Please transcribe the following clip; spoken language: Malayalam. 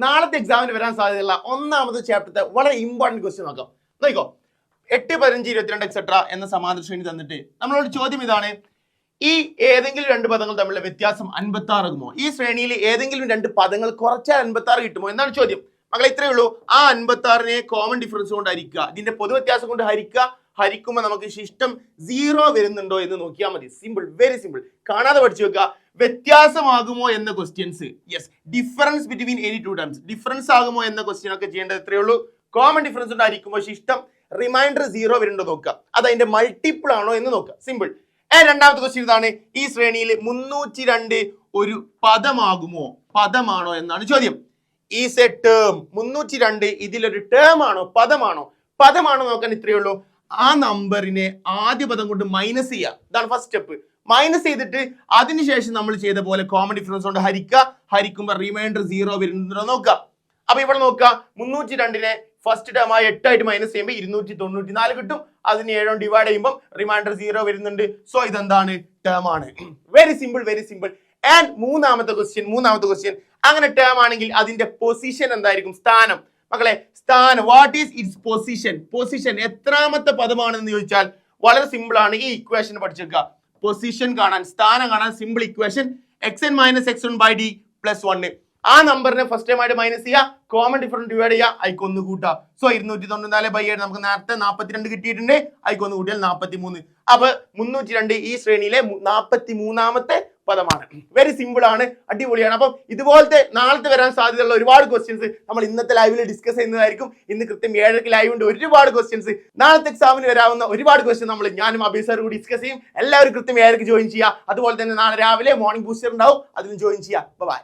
നാളത്തെ എക്സാമിന് വരാൻ സാധ്യതയുള്ള ഒന്നാമത്തെ ചാപ്റ്ററത്തെ വളരെ ഇമ്പോർട്ടന്റ് ക്വസ്റ്റ്യൻ നോക്കാം. നോക്കിക്കോ, 8, 15, 22 എക്സെട്ര എന്ന സമാന്തര ശ്രേണി തന്നിട്ട് നമ്മളോട് ചോദ്യം ഇതാണ്: ഈ ഏതെങ്കിലും രണ്ട് പദങ്ങൾ തമ്മിലുള്ള വ്യത്യാസം 56 ആകുമോ? ഈ ശ്രേണിയിൽ ഏതെങ്കിലും രണ്ട് പദങ്ങൾ കുറച്ചാൽ 56 കിട്ടുമോ എന്നാണ് ചോദ്യം. മക്കളെ ഇത്രയേ ഉള്ളൂ. ആ 56നെ കോമൺ ഡിഫറൻസ് കൊണ്ട് ഹരിക്കുക, ഇതിന്റെ പൊതു വ്യത്യാസം കൊണ്ട് ഹരിക്കുമ്പോൾ നമുക്ക് ശിഷ്ടം 0 വരുന്നുണ്ടോ എന്ന് നോക്കിയാൽ മതി. Simple, very simple. കാണാതെ പഠിച്ചു വെക്കുക. വ്യത്യാസമാകുമോ എന്ന questions, yes, difference between any two terms, difference ആകുമോ എന്ന ക്വസ്റ്റ്യൻ ഒക്കെ ചെയ്യേണ്ടത് ഇത്രയേ ഉള്ളൂ. കോമൺ ഡിഫറൻസ് കൊണ്ട് ഹരിക്കുമ്പോൾ ശിഷ്ടം റിമൈൻഡർ 0 വരുന്നുണ്ടോ നോക്കുക, അത് അതിന്റെ മൾട്ടിപ്പിൾ ആണോ എന്ന് നോക്കുക. സിമ്പിൾ. രണ്ടാമത്തെ ക്വസ്റ്റ്യൻ ഇതാണ്: ഈ ശ്രേണിയിൽ 302 ഒരു പദമാണോ എന്നാണ് ചോദ്യം. Is A term. 302 ഇതിലൊരു ടേം ആണോ, പദമാണോ നോക്കാൻ ഇത്രയേ ഉള്ളൂ. ആ നമ്പറിനെ ആദ്യ പദം കൊണ്ട് മൈനസ് ചെയ്യുക. ഇതാണ് ഫസ്റ്റ് സ്റ്റെപ്പ്. മൈനസ് ചെയ്തിട്ട് അതിനുശേഷം നമ്മൾ ചെയ്ത പോലെ കോമൺ ഡിഫറൻസ് കൊണ്ട് ഹരിക്കുമ്പോൾ റിമൈൻഡർ 0 വരുന്നുണ്ടോ നോക്കുക. അപ്പൊ ഇവിടെ നോക്കുക, 302നെ ഫസ്റ്റ് ടേം ആയി 8 ആയിട്ട് മൈനസ് ചെയ്യുമ്പോൾ 294 കിട്ടും. അതിന് 7 ഡിവൈഡ് ചെയ്യുമ്പോൾ റിമൈൻഡർ 0 വരുന്നുണ്ട്. സോ ഇതെന്താണ്? ടേം ആണ്. Very simple, very simple. And മൂന്നാമത്തെ ക്വസ്റ്റ്യൻ അങ്ങനെ ടേം ആണെങ്കിൽ അതിന്റെ പൊസിഷൻ എന്തായിരിക്കും? സ്ഥാനം. മക്കളെ, സ്ഥാനം, വാട്ട് ഈസ് ഇറ്റ്സ് പൊസിഷൻ എത്രാമത്തെ പദമാണെന്ന് ചോദിച്ചാൽ വളരെ സിമ്പിൾ ആണ്. ഈ ഇക്വേഷൻ പഠിച്ചേക്കുക. പൊസിഷൻ കാണാൻ, സ്ഥാനം കാണാൻ സിമ്പിൾ ഇക്വേഷൻ: xn - x1/d + 1. ആ നമ്പറിനെ ഫസ്റ്റ് ടൈം ആയിട്ട് മൈനസ് ചെയ്യുക, കോമൺ ഡിഫറൻസ് ഡിവൈഡ് ചെയ്യുക, അയക്കൊന്ന് കൂട്ടുക. സോ 294/7 നമുക്ക് നേരത്തെ 42 കിട്ടിയിട്ടുണ്ട്, അയക്കൊന്ന് കൂട്ടിയാൽ 43. അപ്പൊ 302 ഈ ശ്രേണിയിലെ 43ാമത്തെ പദമാണ്. വെരി സിമ്പിൾ ആണ്, അടിപൊളിയാണ്. അപ്പം ഇതുപോലത്തെ നാളത്തെ വരാൻ സാധ്യതയുള്ള ഒരുപാട് ക്വസ്റ്റ്യൻസ് നമ്മൾ ഇന്നത്തെ ലൈവിൽ ഡിസ്കസ് ചെയ്യുന്നതായിരിക്കും. ഇന്ന് കൃത്യം 7:00 ലൈവ് ഉണ്ട്. ഒരുപാട് ക്വസ്റ്റ്യൻസ്, നാളത്തെ എക്സാമിന് വരാവുന്ന ഒരുപാട് ക്വസ്റ്റ്യൻ നമ്മൾ ഞാനും അബീസർ കൂടി ഡിസ്കസ് ചെയ്യും. എല്ലാവരും കൃത്യം 7:00 ജോയിൻ ചെയ്യുക. അതുപോലെ തന്നെ നാളെ രാവിലെ മോർണിംഗ് ബൂസ്റ്റർ ഉണ്ടാവും, അതിലും ജോയിൻ ചെയ്യുക. ബൈ.